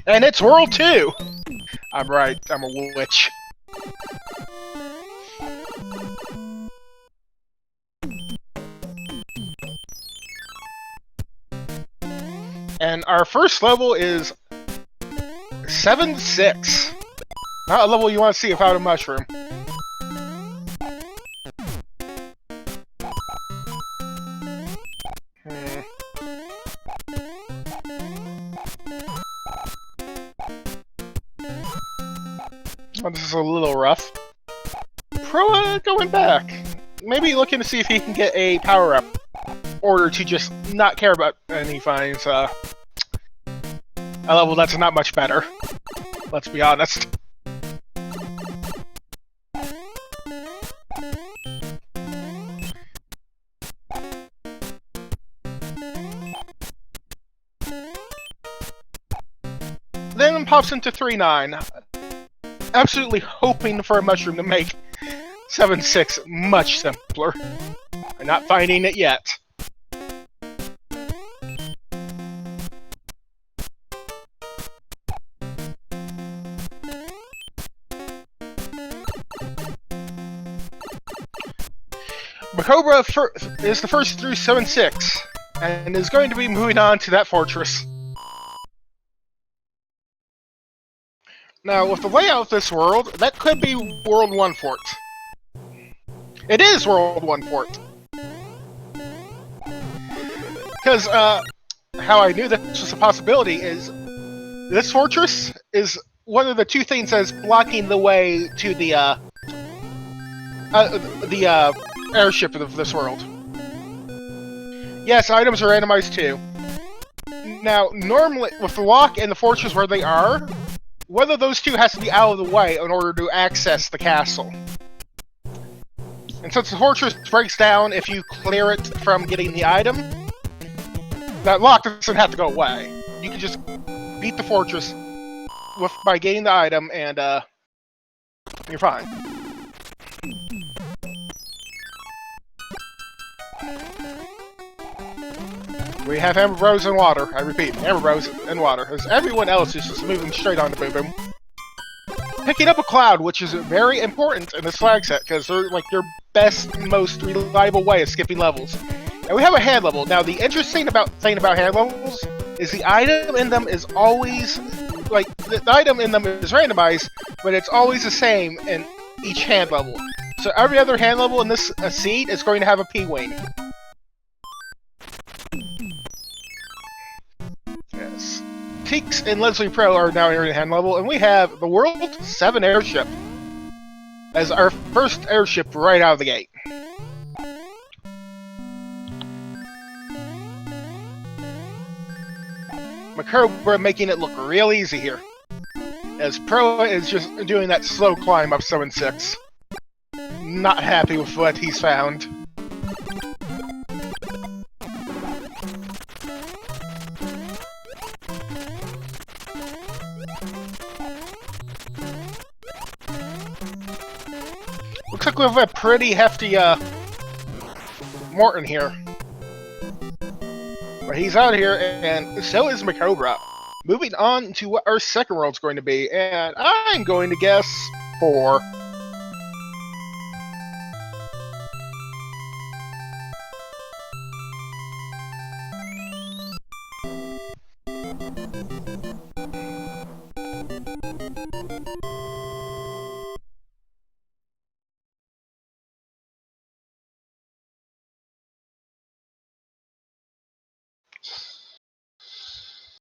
And it's World 2! I'm right, I'm a witch. And our first level is 7-6. Not a level you want to see without a mushroom. Oh, this is a little rough. Pro going back. Maybe looking to see if he can get a power-up. Or to just not care about, and he finds a level that's not much better. Let's be honest. Then pops into 3-9. Absolutely hoping for a mushroom to make 7-6 much simpler. I'm not finding it yet. Cobra is the first through 7-6, and is going to be moving on to that fortress. Now, with the layout of this world, that could be World 1 Fort. It is World 1 Fort! Because, how I knew this was a possibility is, this fortress is one of the two things that's blocking the way to the airship of this world. Yes, items are randomized too. Now, normally, with the lock and the fortress where they are, one of those two has to be out of the way in order to access the castle. And since the fortress breaks down if you clear it from getting the item, that lock doesn't have to go away. You can just beat the fortress by getting the item, and you're fine. We have Amber Rose and water. I repeat, Amber Rose and water, as everyone else is just moving straight on to Boom Boom. Picking up a cloud, which is very important in this flag set, because they're like your best, most reliable way of skipping levels. And we have a hand level. Now, the interesting thing about hand levels is the item in them is always, like, the item in them is randomized, but it's always the same in each hand level. So every other hand level in this seed is going to have a P-Wing. Yes. Teeks and Leslie Pro are now in hand level, and we have the World 7 airship as our first airship right out of the gate. Macobra making it look real easy here, as Pro is just doing that slow climb up 7-6. Not happy with what he's found. Looks like we have a pretty hefty Morton here. But he's out here, and so is Macobra. Moving on to what our second world's going to be, and I'm going to guess 4.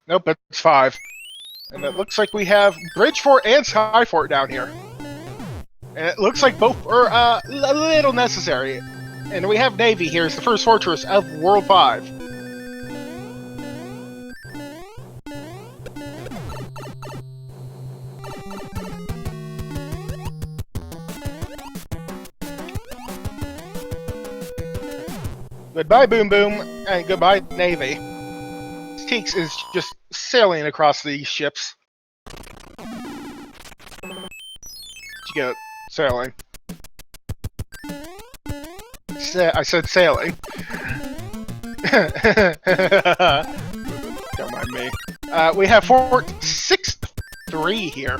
Nope, it's 5. And it looks like we have Bridge Fort and Sky Fort down here. And it looks like both are a little necessary. And we have Navy here as the first fortress of World 5. Goodbye, Boom Boom, and goodbye, Navy. Teeks is just sailing across these ships. You get it? Sailing. I said sailing. Don't mind me. We have Fort 6 3 here.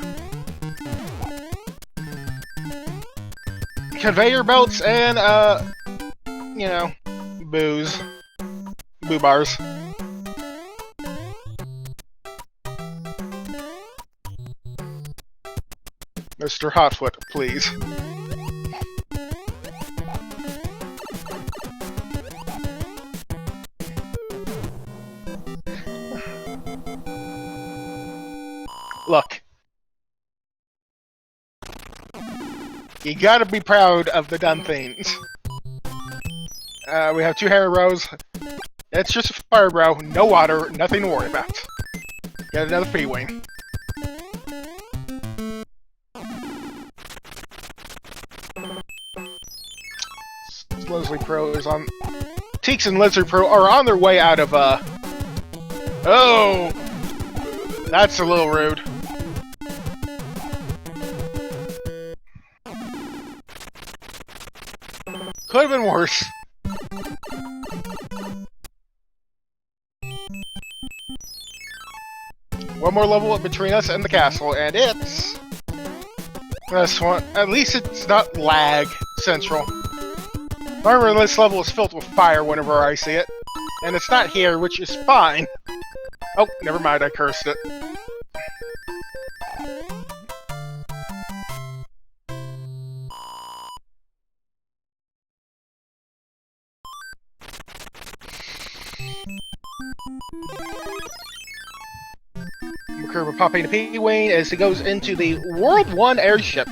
Conveyor belts and, you know, booze. Boo bars. Mr. Hotfoot, please. Look. You gotta be proud of the done things. We have 2 Harry Rows. It's just a fire bro, no water, nothing to worry about. Get another free wing. Leslie Pro is on... Teeks and Lizard Pro are on their way out of, Oh! That's a little rude. Could have been worse. One more level between us and the castle, and it's... this one. At least it's not lag central. Remember, this level is filled with fire whenever I see it. And it's not here, which is fine. Oh, never mind, I cursed it. McCurva popping the P-Wing as he goes into the World 1 airship.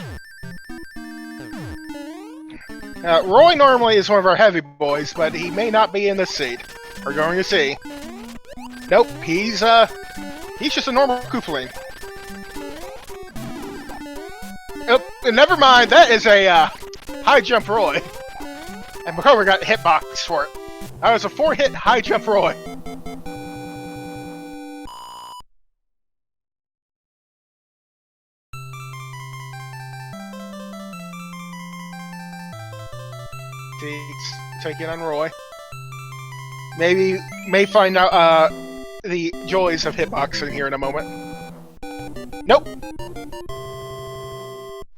Roy normally is one of our heavy boys, but he may not be in this seed. We're going to see. Nope, he's just a normal Koopling. Oh, never mind, that is a, high jump Roy. And McCover got hitbox for it. That was a 4-hit high jump Roy. Taking on Roy. May find out the joys of hitboxing here in a moment. Nope.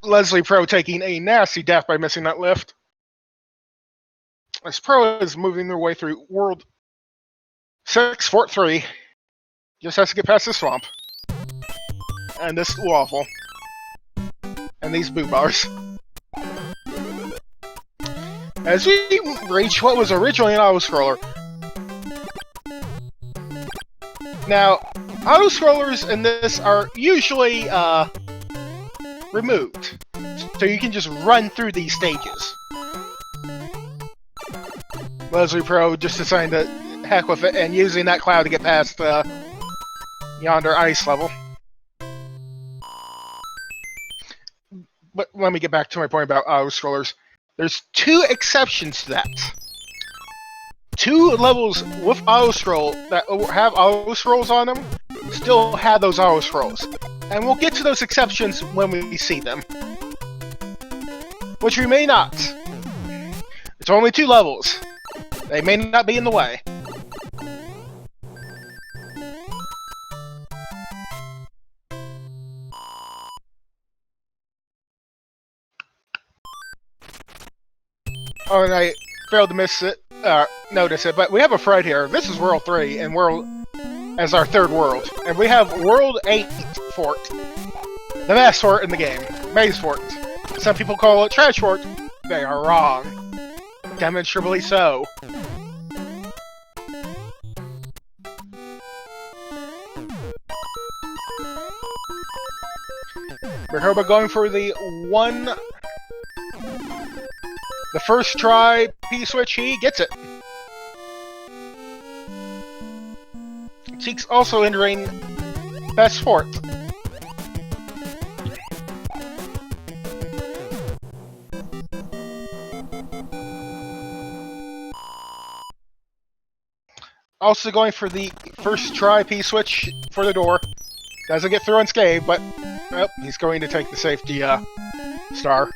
Leslie Pro taking a nasty death by missing that lift. As Pro is moving their way through World 6, Fort 3. Just has to get past the swamp. And this waffle. And these boo bars. As we reach what was originally an auto-scroller. Now, auto-scrollers in this are usually, removed. So you can just run through these stages. Leslie Pro just decided to heck with it and using that cloud to get past, yonder ice level. But let me get back to my point about auto-scrollers. There's 2 exceptions to that. 2 levels with auto-scroll that have auto-scrolls on them still have those auto-scrolls. And we'll get to those exceptions when we see them. Which we may not. It's only 2 levels. They may not be in the way. Oh, and I failed to notice it, but we have a Fred here. This is World 3, and World as our 3rd world. And we have World 8 Fort. The best fort in the game. Maze Fort. Some people call it Trash Fort. They are wrong. Demonstrably so. Rehoboth going for the first try P-switch, he gets it. Cheeks also entering best fort. Also going for the first try P-switch for the door. Doesn't get through unscathed, but well, he's going to take the safety star.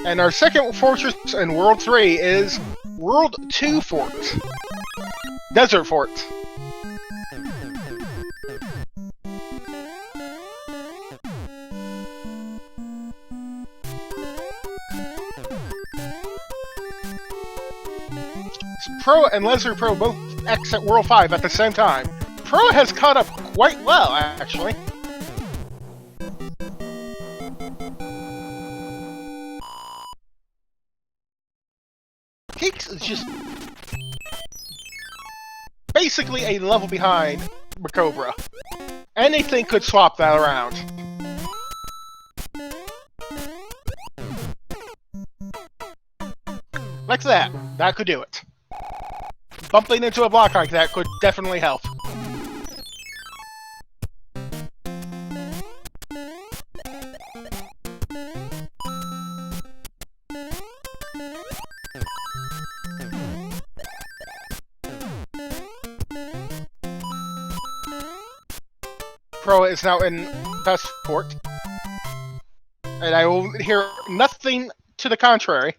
And our second fortress in World 3 is World 2 Fort. Desert Fort. Pro and Leslie Pro both exit World 5 at the same time. Pro has caught up quite well, actually. Keeks is just basically a level behind Macobra. Anything could swap that around. Like that. That could do it. Bumping into a block like that could definitely help. Pro is now in best fort, and I will hear nothing to the contrary.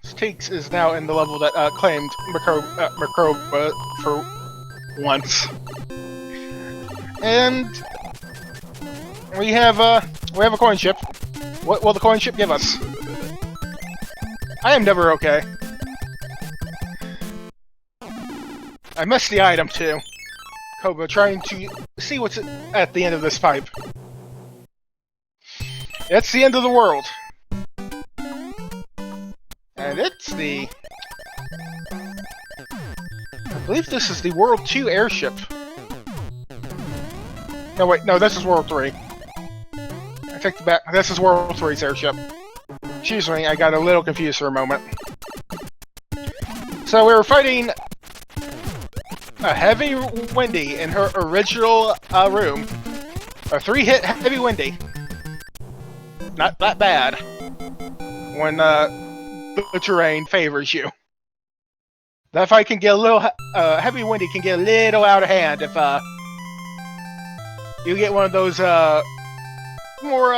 Teeks is now in the level that claimed Macroba for once, and we have a coin chip. What will the coin chip give us? I am never okay. I missed the item too. Koba trying to see what's at the end of this pipe. It's the end of the world. And it's the... I believe this is the World 2 airship. No, wait, no, this is World 3. I take the back. This is World 3's airship. Excuse me, I got a little confused for a moment. So we were fighting a Heavy Windy in her original room. A 3-hit Heavy Windy. Not that bad. When the terrain favors you. That fight can get a little... Heavy Windy can get a little out of hand if you get one of those more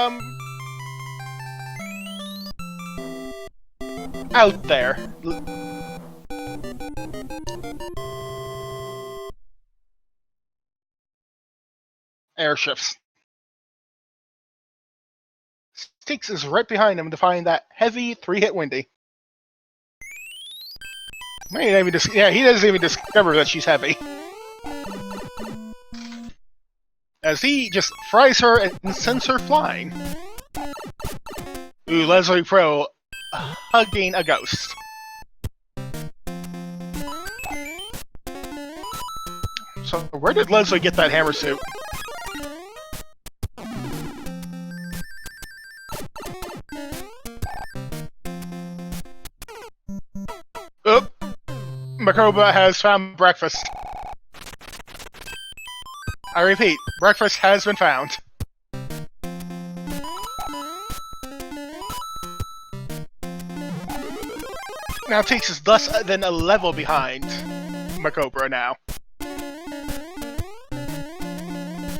out there airships. Styx is right behind him to find that heavy 3-hit Windy. He doesn't even discover that she's heavy. As he just fries her and sends her flying. Ooh, Leslie Pro hugging a ghost. So, where did Leslie get that hammer suit? Oop! Macroba has found breakfast. I repeat, breakfast has been found. Now Teeks is less than a level behind Macobra now.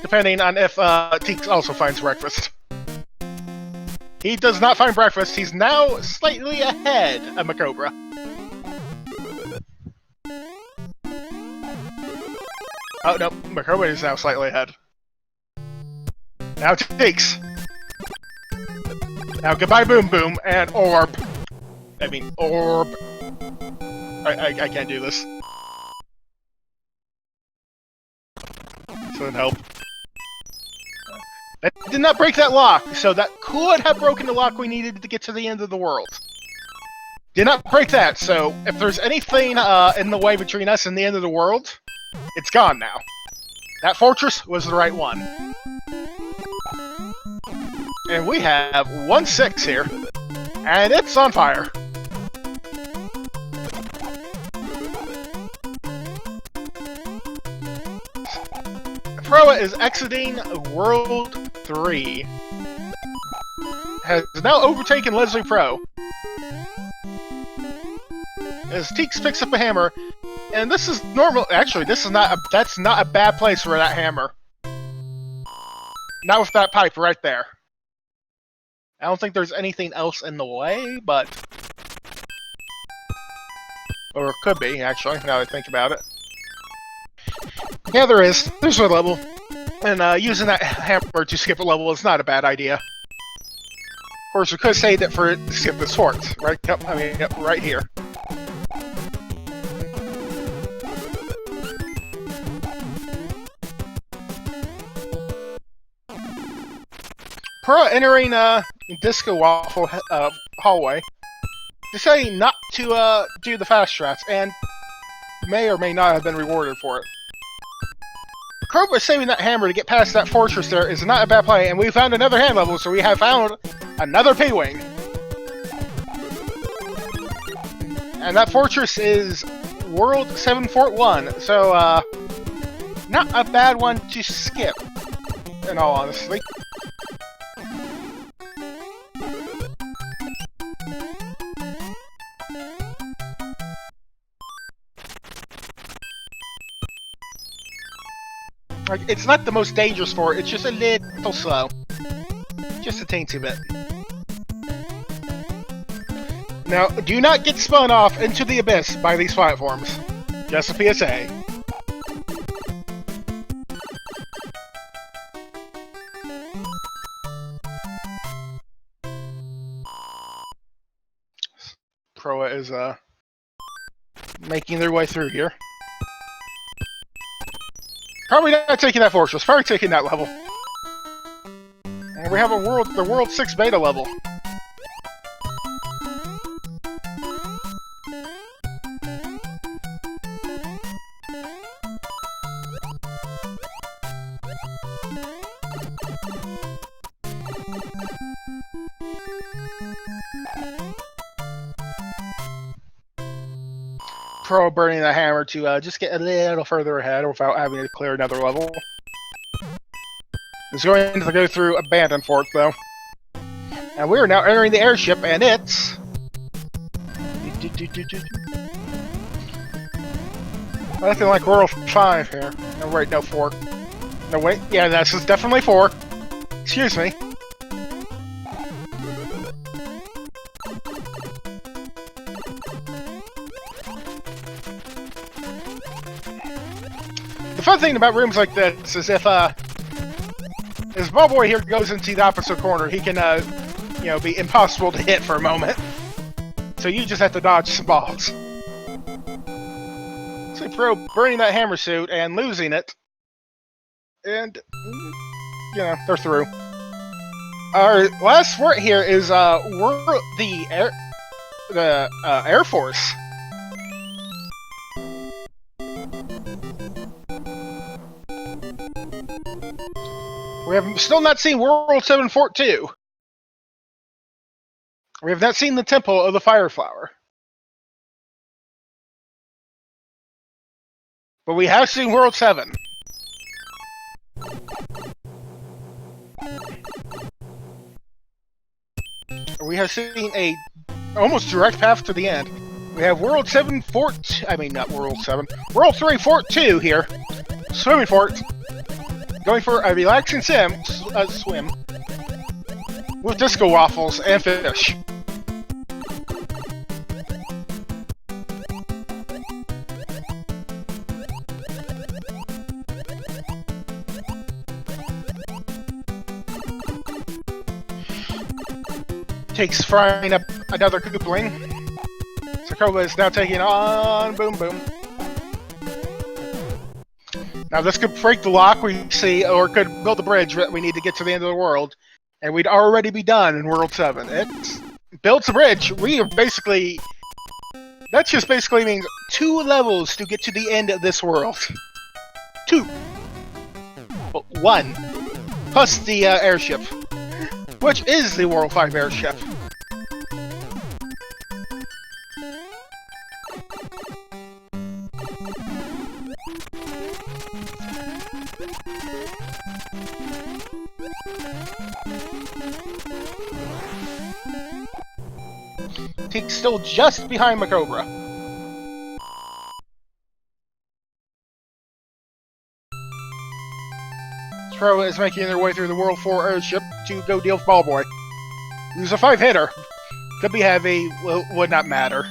Depending on if Teeks also finds breakfast. He does not find breakfast, he's now slightly ahead of Macobra. Oh no, Macobra is now slightly ahead. Now Teeks. Now goodbye Boom Boom and Orb. I mean, Orb. I can't do this. So help. That did not break that lock, so that could have broken the lock we needed to get to the end of the world. Did not break that, so if there's anything in the way between us and the end of the world, it's gone now. That fortress was the right one. And we have 1-6 here, and it's on fire. Proa is exiting World 3. Has now overtaken Leslie Pro. As Teeks picks up a hammer, and this is normal. Actually, that's not a bad place for that hammer. Not with that pipe right there. I don't think there's anything else in the way, but... Or it could be, actually, now that I think about it. Yeah, there is. There's a level. And using that hammer to skip a level is not a bad idea. Of course, we could say that for it to skip the swords, right? Yep, I mean, yep, right here. Per entering Disco Waffle hallway, to say not to do the fast strats, and may or may not have been rewarded for it. Cobra saving that hammer to get past that fortress there is not a bad play, and we found another hand level, so we have found another P-Wing. And that fortress is World 7 Fort 1, so not a bad one to skip, in all honesty. Like, it's not the most dangerous fort, it's just a little slow. Just a teensy bit. Now, do not get spun off into the abyss by these platforms. Just a PSA. Proa is, making their way through here. Probably not taking that fortress, probably taking that level. And we have the World 6 beta level. Pro burning the hammer to just get a little further ahead without having to clear another level. It's going to go through Abandoned Fort, though. And we are now entering the airship, and it's... Nothing like World 5 here. No, wait, no, 4. No, wait, yeah, this is definitely 4. Excuse me. The fun thing about rooms like this is if Ballboy here goes into the opposite corner, he can, you know, be impossible to hit for a moment. So you just have to dodge some balls. So Pro burning that hammer suit and losing it. And, you know, they're through. Our last fort here is, the Air Force. We have still not seen World 7 Fort 2. We have not seen the Temple of the Fire Flower. But we have seen World 7. We have seen a almost direct path to the end. We have World 7 Fort... I mean, not World 7. World 3 Fort 2 here. Swimming Fort. Going for a relaxing swim with disco waffles and fish. Takes frying up another Koopling. Sokoba is now taking on Boom Boom. Now this could break the lock we see, or it could build a bridge that we need to get to the end of the world. And we'd already be done in World 7. It builds a bridge. We are basically... That just basically means 2 levels to get to the end of this world. 2. But 1. Plus the airship. Which is the World 5 airship. He's still just behind Macobra. Pro is making their way through the World 4 airship to go deal with Ballboy. He's a 5-hitter. Could be heavy, would not matter.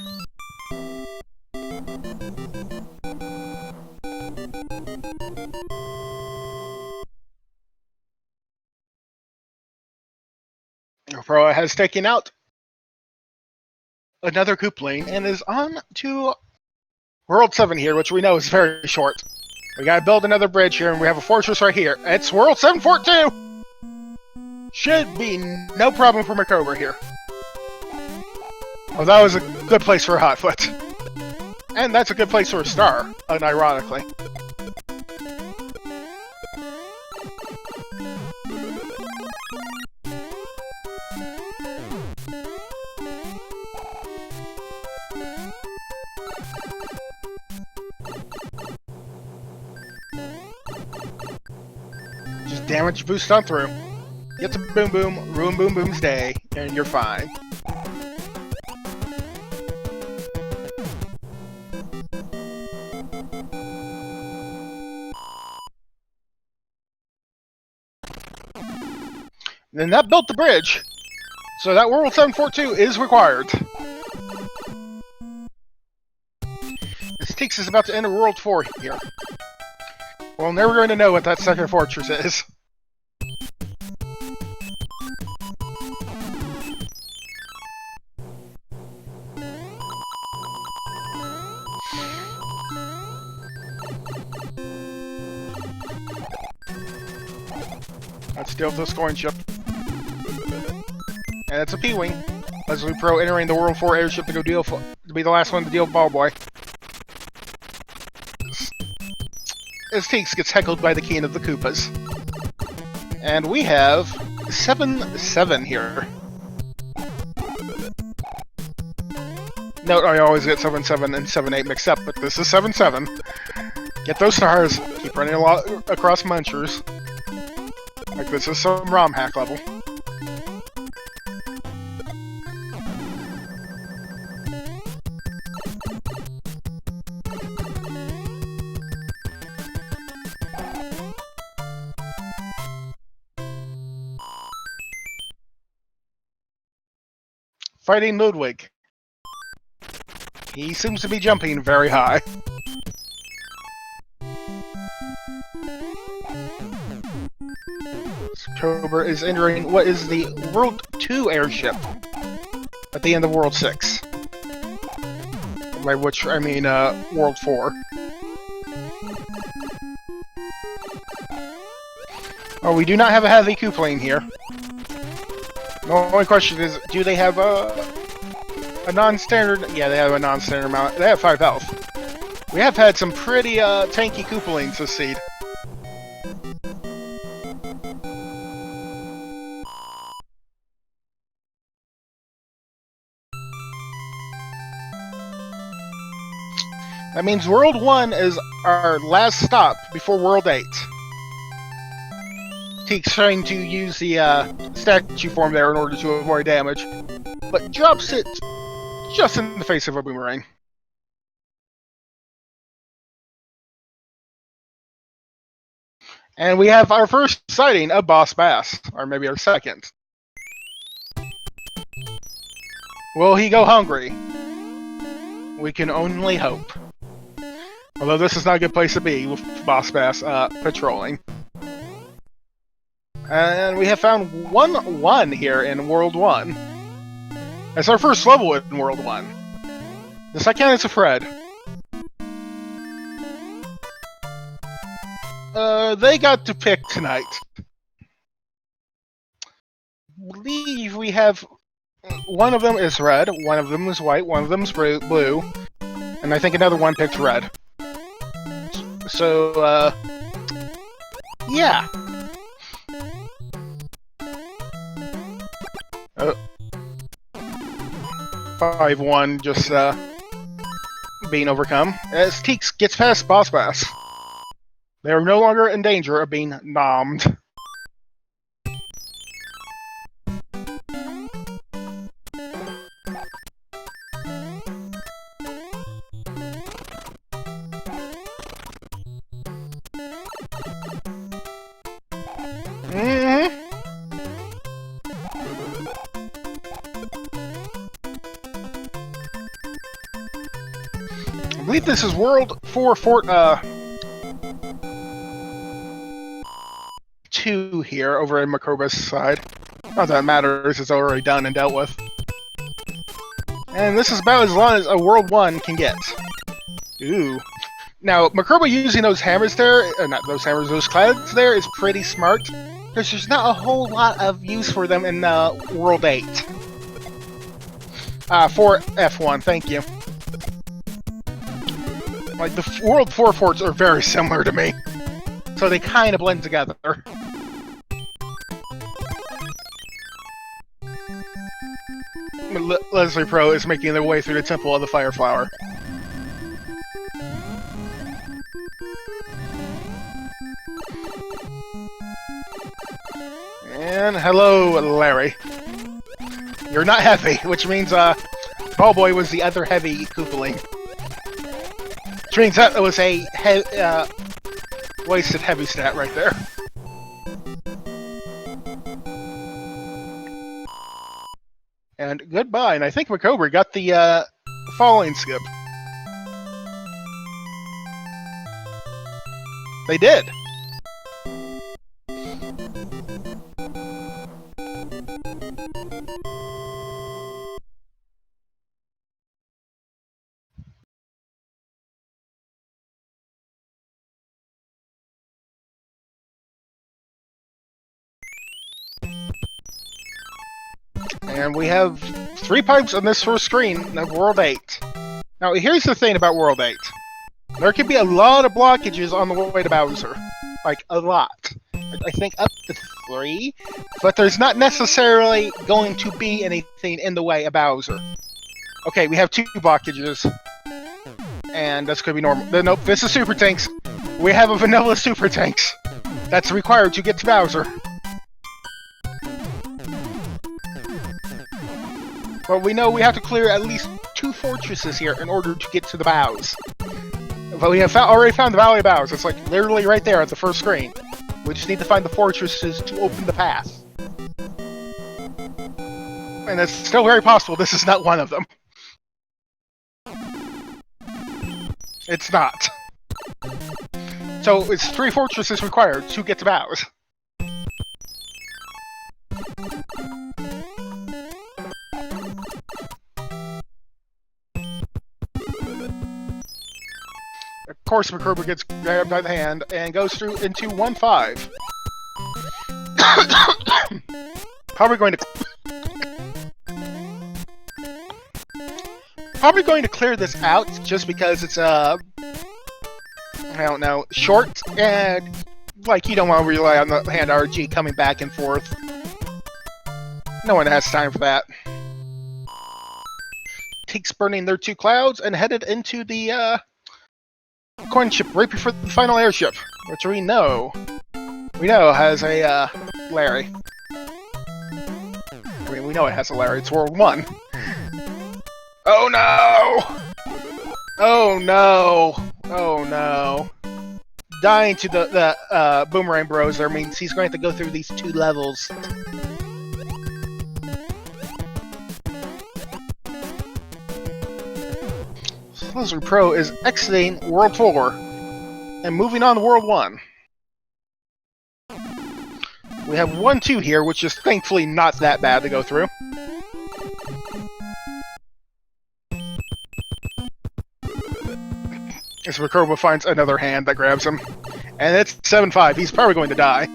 Pro has taken out another Koopaling and is on to World 7 here, which we know is very short. We gotta build another bridge here, and we have a fortress right here. It's World 7 Fort 2! Should be no problem for Macobra here. Well, that was a good place for a Hotfoot. And that's a good place for a star, unironically. Just damage boost on through. Get to Boom Boom, ruin Boom Boom's day, and you're fine. And that built the bridge, so that World 7 Fort 2 is required. This takes us about to enter World 4 here. We're never going to know what that second fortress is. Let's deal with this coin ship. And it's a P-Wing. Leslie Pro entering the World 4 airship to go deal to be the last one to deal with Ball Boy. As Teeks gets heckled by the King of the Koopas. And we have 7-7 here. Note, I always get 7-7 and 7-8 mixed up, but this is 7-7. Get those stars, keep running a lot across Munchers. Like this is some ROM hack level. Fighting Ludwig. He seems to be jumping very high. Cobra is entering what is the World 2 airship at the end of World 6. By which I mean World 4. Oh, we do not have a heavy Koopaling here. The only question is, do they have a non-standard? Yeah, they have a non-standard amount. They have 5 health. We have had some pretty tanky Koopalings this seed. That means World 1 is our last stop before World 8. Teek's trying to use the statue form there in order to avoid damage, but drops it just in the face of a boomerang. And we have our first sighting of Boss Bass, or maybe our second. Will he go hungry? We can only hope. Although this is not a good place to be with Boss Bass patrolling. And we have found 1-1 here in World 1. That's our first level in World 1. The second is a Fred. They got to pick tonight. I believe we have... one of them is red, one of them is white, one of them is blue, and I think another one picked red. So, yeah. 5-1 just being overcome. As Teeks gets past Boss Bass. They are no longer in danger of being nommed. believe this is World 4 Fort 2 here over in Makroba's side. Not that it matters, it's already done and dealt with. And this is about as long as a World 1 can get. Ooh. Now, Makroba using those hammers there, not those hammers, those clouds there is pretty smart, because there's not a whole lot of use for them in World 8. For F1, thank you. Like, the World 4 forts are very similar to me, so they kind of blend together. Leslie Pro is making their way through the Temple of the Fire Flower. And hello, Larry. You're not heavy, which means Ballboy was the other heavy Koopaling. Which means that was a wasted heavy stat right there. And goodbye, and I think Makroba got the following skip. They did! And we have 3 pipes on this first screen of World 8. Now, here's the thing about World 8. There can be a lot of blockages on the way to Bowser. Like, a lot. I think up to 3. But there's not necessarily going to be anything in the way of Bowser. Okay, we have 2 blockages. And that's going to be normal. Nope, this is Super Tanks. We have a vanilla Super Tanks. That's required to get to Bowser. But we know we have to clear at least 2 fortresses here in order to get to the Bows. But we have already found the Valley of Bows. It's like literally right there at the first screen. We just need to find the fortresses to open the path. And it's still very possible this is not one of them. It's not. So it's 3 fortresses required to get to Bows. Of course, Makroba gets grabbed by the hand and goes through into 1-5. Probably going to clear this out just because it's I don't know, short, and like you don't want to rely on the hand RG coming back and forth. No one has time for that. Takes burning their 2 clouds and headed into the coin ship right before the final airship, which we know has a Larry. I mean, we know it has a Larry. It's World 1. Oh no! Oh no! Oh no! Dying to the Boomerang Bros there means he's going to have to go through these 2 levels. Blizzard Pro is exiting World 4 and moving on to World 1. We have 1-2 here, which is thankfully not that bad to go through. As Makroba finds another hand that grabs him. And it's 7-5. He's probably going to die.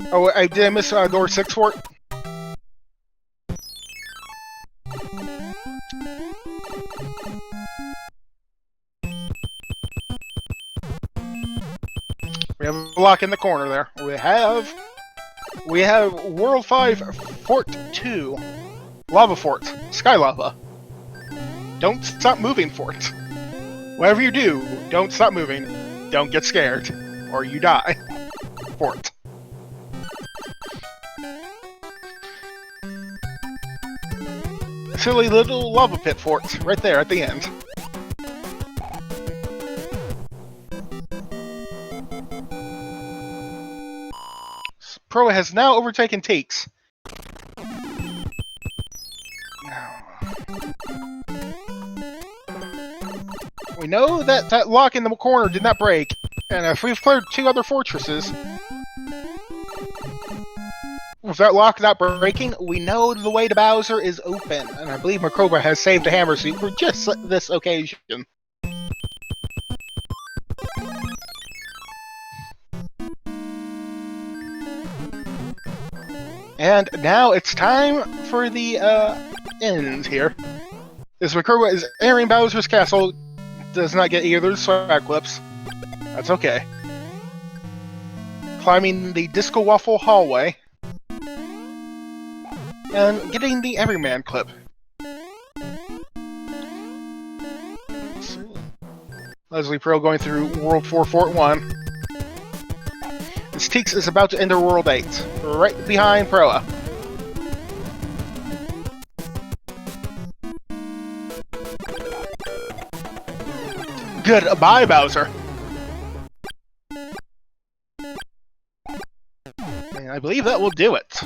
Oh, did I miss door 6 for it? We have a block in the corner there. We have World 5 Fort 2. Lava Fort. Sky Lava. Don't stop moving, Fort. Whatever you do, don't stop moving. Don't get scared. Or you die. Fort. Silly little lava pit fort right there at the end. Macroa has now overtaken Teaks. We know that that lock in the corner did not break, and if we've cleared 2 other fortresses, with that lock not breaking, we know the way to Bowser is open, and I believe Macroa has saved a hammer suit for just this occasion. And now it's time for the end here. As Macroa is entering Bowser's castle, does not get either swag clips. That's okay. Climbing the Disco Waffle hallway. And getting the Everyman clip. Leslie Pro going through World 4 Fort 1. As Teaks is about to enter World 8, right behind Proa. Goodbye, Bowser. And I believe that will do it.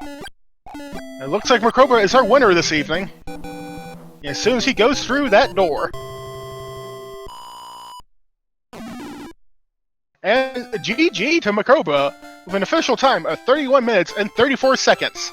It looks like Macroa is our winner this evening. As soon as he goes through that door. And GG to Macroa with an official time of 31 minutes and 34 seconds.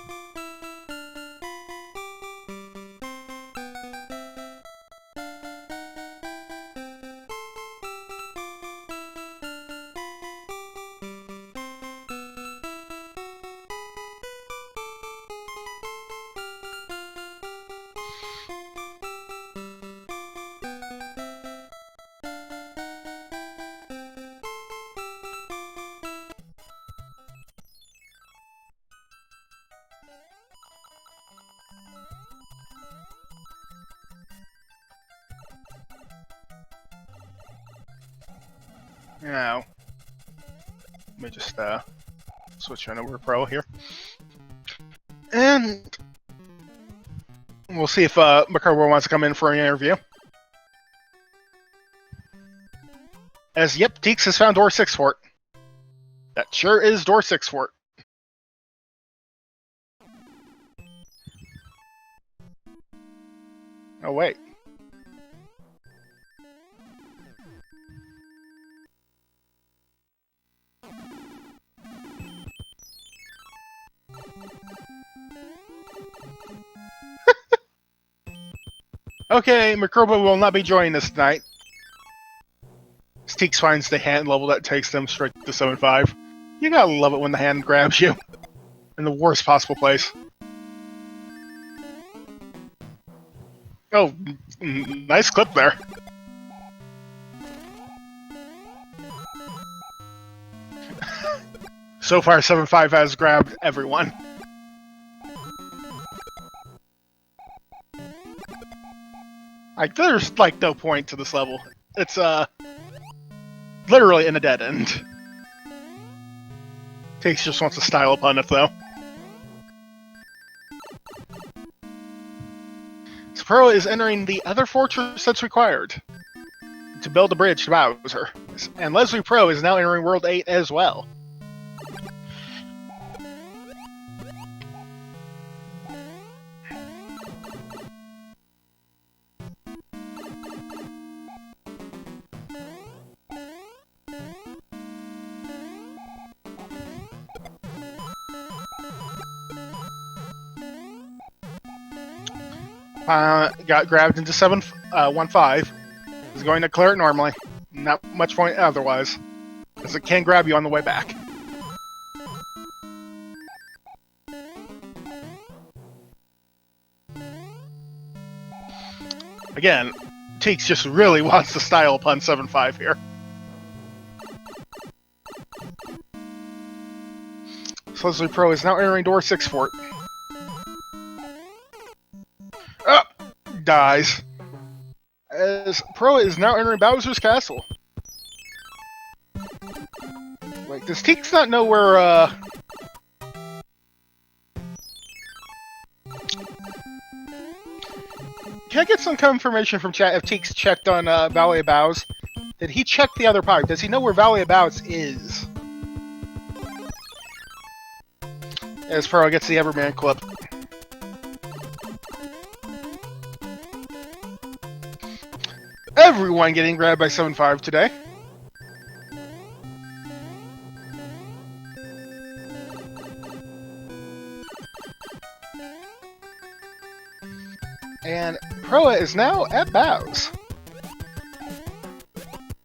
Now, let me just switch on over to Pro here. And we'll see if Macroa wants to come in for an interview. As, yep, Teaks has found door 6 for it. That sure is door 6 for it. Oh, wait. Okay, Macroa will not be joining us tonight. Teaks finds the hand level that takes them straight to 7-5. You gotta love it when the hand grabs you. In the worst possible place. Oh, nice clip there. So far, 7-5 has grabbed everyone. Like, there's, like, no point to this level. It's, literally in a dead end. Teaks just wants to style upon it, though. So Pro is entering the other fortress that's required to build a bridge to Bowser. And Leslie Pro is now entering World 8 as well. Got grabbed into 7-1-5. Is going to clear it normally. Not much point otherwise, because it can grab you on the way back. Again, Teaks just really wants to style upon 7-5 here. So Leslie Pro is now entering door 6 for it. Dies. As Pro is now entering Bowser's castle. Wait, does Teaks not know where, Can I get some confirmation from chat if Teaks checked on, Valley of Bows? Did he check the other pipe? Does he know where Valley of Bows is? as Pro gets the Everman clip. Everyone getting grabbed by 7-5 today. And Proa is now at Bows.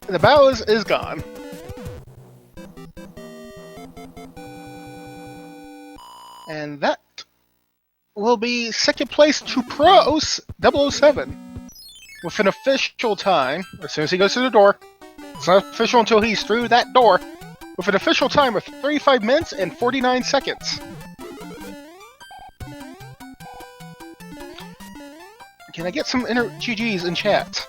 The Bows is gone. And that will be second place to Pro's 007 with an official time, as soon as he goes through the door. It's not official until he's through that door, with an official time of 35 minutes and 49 seconds. Can I get some GGs in chat?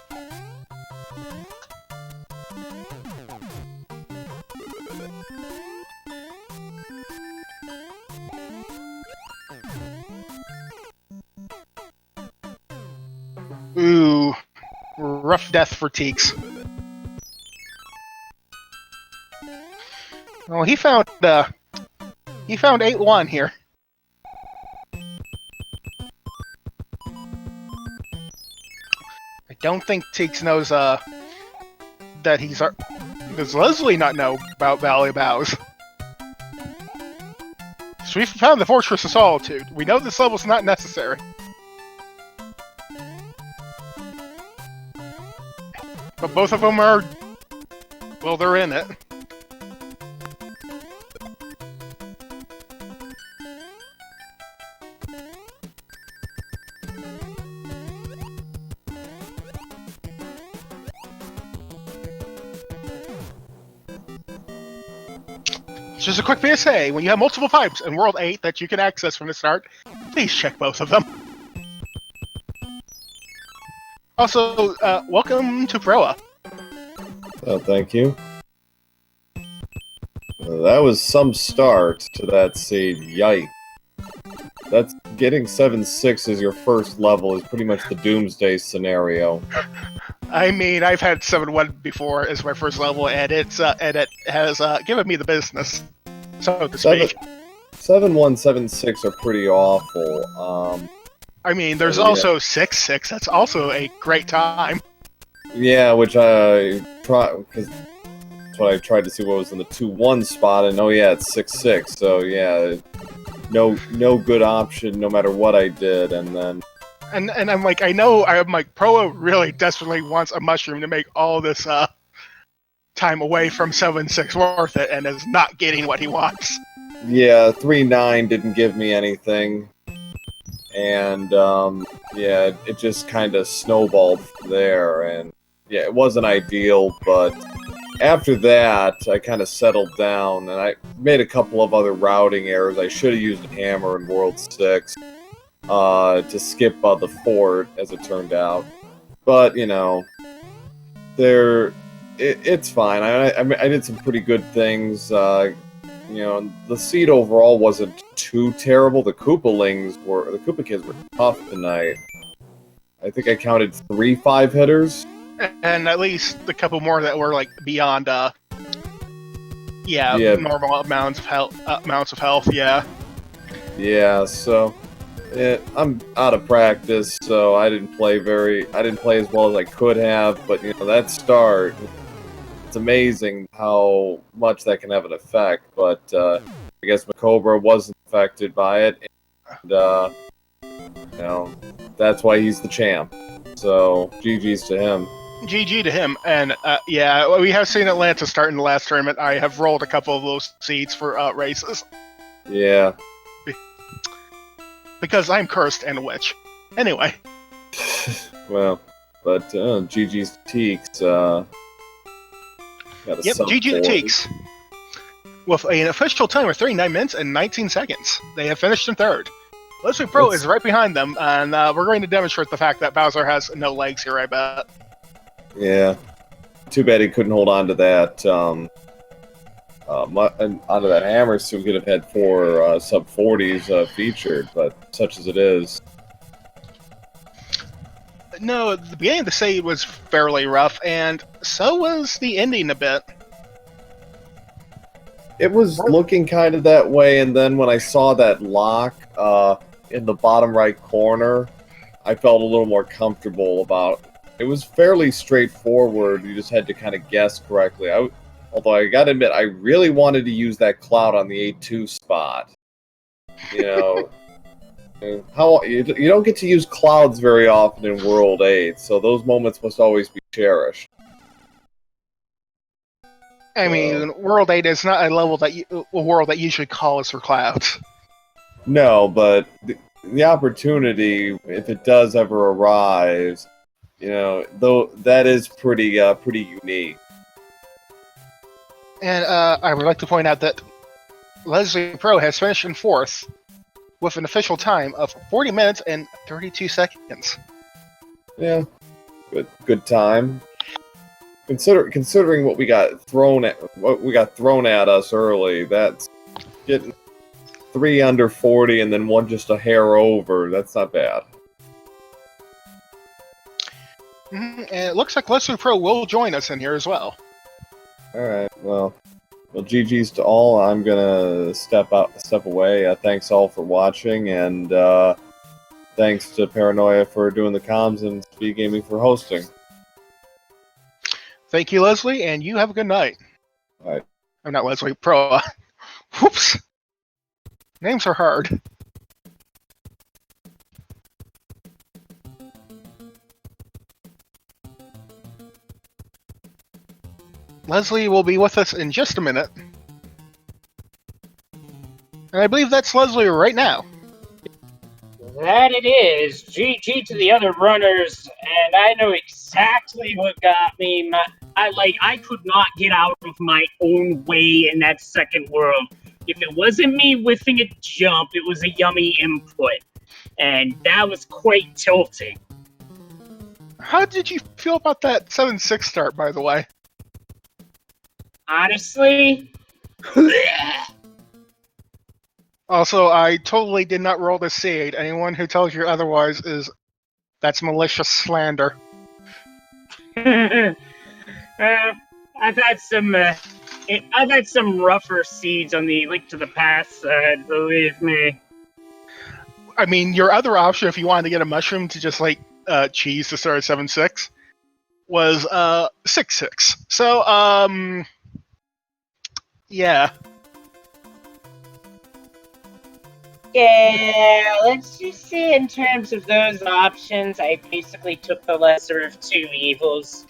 Ooh, rough death for Teeks. Oh, he found 8-1 here. I don't think Teeks knows that he's. Does Leslie not know about Valley Bows? So we found the Fortress of Solitude. We know this level's not necessary. But both of them are. Well, they're in it. Just a quick PSA, when you have multiple pipes in World 8 that you can access from the start, please check both of them. Also, welcome to Proa. Oh, thank you. That was some start to that seed. Yikes. That's getting 7-6 as your first level is pretty much the doomsday scenario. I mean, I've had 7-1 before as my first level, and it has given me the business, so to speak. 7-1, 7-6 are pretty awful. I mean, there's also 6-6. That's also a great time. Yeah, which I try because that's what I tried to see what was in the 2-1 spot, and oh yeah, it's 6-6. So yeah, no good option no matter what I did, and then. And I'm like, I'm like, Proa really desperately wants a mushroom to make all this time away from 7-6 worth it, and is not getting what he wants. Yeah, 3-9 didn't give me anything, and yeah, it just kind of snowballed there, and yeah, it wasn't ideal, but after that, I kind of settled down, and I made a couple of other routing errors. I should have used a hammer in World 6. To skip the fort, as it turned out, but you know, it's fine. I did some pretty good things. You know, the seed overall wasn't too terrible. The Koopa kids were tough tonight. I think I counted 3 5-hitters, and at least a couple more that were like beyond normal amounts of health. Yeah, so. I'm out of practice, so I didn't play as well as I could have, but you know, that start, it's amazing how much that can have an effect, but I guess Macobra wasn't affected by it, and you know, that's why he's the champ, so GG's to him. GG to him, and yeah, we have seen Atlanta start in the last tournament. I have rolled a couple of those seeds for races. Yeah. Because I'm cursed and a witch. Anyway. Well, but GG's Teeks. Yep, GG Teeks. With an official time of 39 minutes and 19 seconds. They have finished in third. Leslie Pro is right behind them, and we're going to demonstrate the fact that Bowser has no legs here, I bet. Yeah. Too bad he couldn't hold on to that. Onto that hammer, so we could have had 4 sub-40s featured, but such as it is. No, the beginning of the seed was fairly rough, and so was the ending a bit. It was looking kind of that way, and then when I saw that lock in the bottom right corner, I felt a little more comfortable about it. It was fairly straightforward. You just had to kind of guess correctly. Although I gotta admit, I really wanted to use that cloud on the A2 spot. You know, you don't get to use clouds very often in World 8, so those moments must always be cherished. I mean, World 8 is not a level a world that usually calls for clouds. No, but the opportunity, if it does ever arise, though that is pretty unique. And I would like to point out that Leslie Pro has finished in 4th with an official time of 40 minutes and 32 seconds. Yeah, good time. Considering what we got thrown at us early, that's getting 3 under 40 and then 1 just a hair over. That's not bad. And it looks like Leslie Pro will join us in here as well. All right. Well, GG's to all. I'm gonna step away. Thanks all for watching, and thanks to Paranoia for doing the comms and Speed Gaming for hosting. Thank you, Leslie, and you have a good night. All right. I'm not Leslie Pro. Whoops. Names are hard. Leslie will be with us in just a minute. And I believe that's Leslie right now. That it is. GG to the other runners, and I know exactly what got me. I could not get out of my own way in that second world. If it wasn't me whiffing a jump, it was a yummy input. And that was quite tilting. How did you feel about that 7-6 start, by the way? Honestly? Also, I totally did not roll the seed. Anyone who tells you otherwise that's malicious slander. I've had some rougher seeds on the Link to the Past side, believe me. I mean, your other option, if you wanted to get a mushroom to just cheese to start at 7-6, was 6-6. So, yeah. Yeah, let's just say in terms of those options, I basically took the lesser of two evils.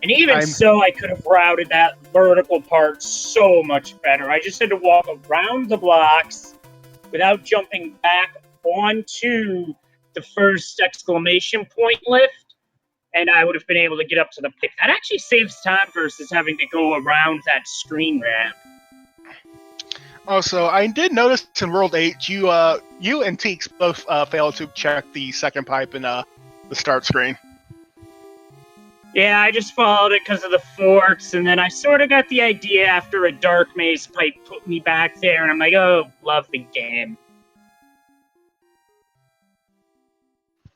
And even so, I could have routed that vertical part so much better. I just had to walk around the blocks without jumping back onto the first exclamation point lift, and I would have been able to get up to the pick. That actually saves time versus having to go around that screen ramp. Also, I did notice in World 8, you and Teeks both failed to check the second pipe in the start screen. Yeah, I just followed it because of the forks, and then I sort of got the idea after a dark maze pipe put me back there, and I'm like, oh, love the game.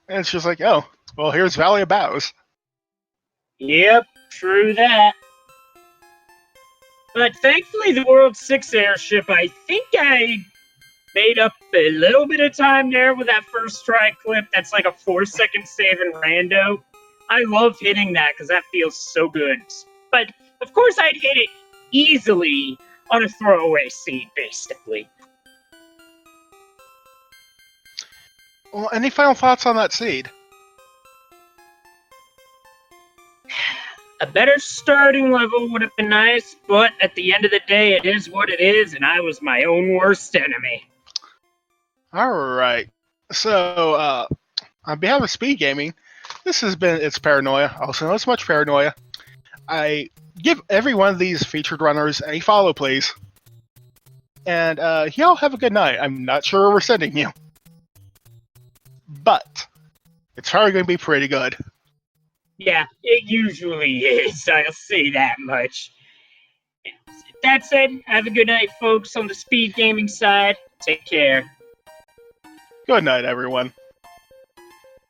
And it's just like, oh, well, here's Valley of Bows. Yep, true that. But thankfully, the World 6 airship, I think I made up a little bit of time there with that first try clip. That's like a 4-second save in Rando. I love hitting that because that feels so good. But, of course, I'd hit it easily on a throwaway seed, basically. Well, any final thoughts on that seed? A better starting level would have been nice, but at the end of the day, it is what it is, and I was my own worst enemy. Alright. So, on behalf of Speed Gaming, this has been It's Paranoia, also known as Much Paranoia. I give every one of these featured runners a follow, please. And, y'all have a good night. I'm not sure where we're sending you. But, it's probably going to be pretty good. Yeah, it usually is, I'll say that much. That said, have a good night, folks, on the Speed Gaming side. Take care. Good night, everyone.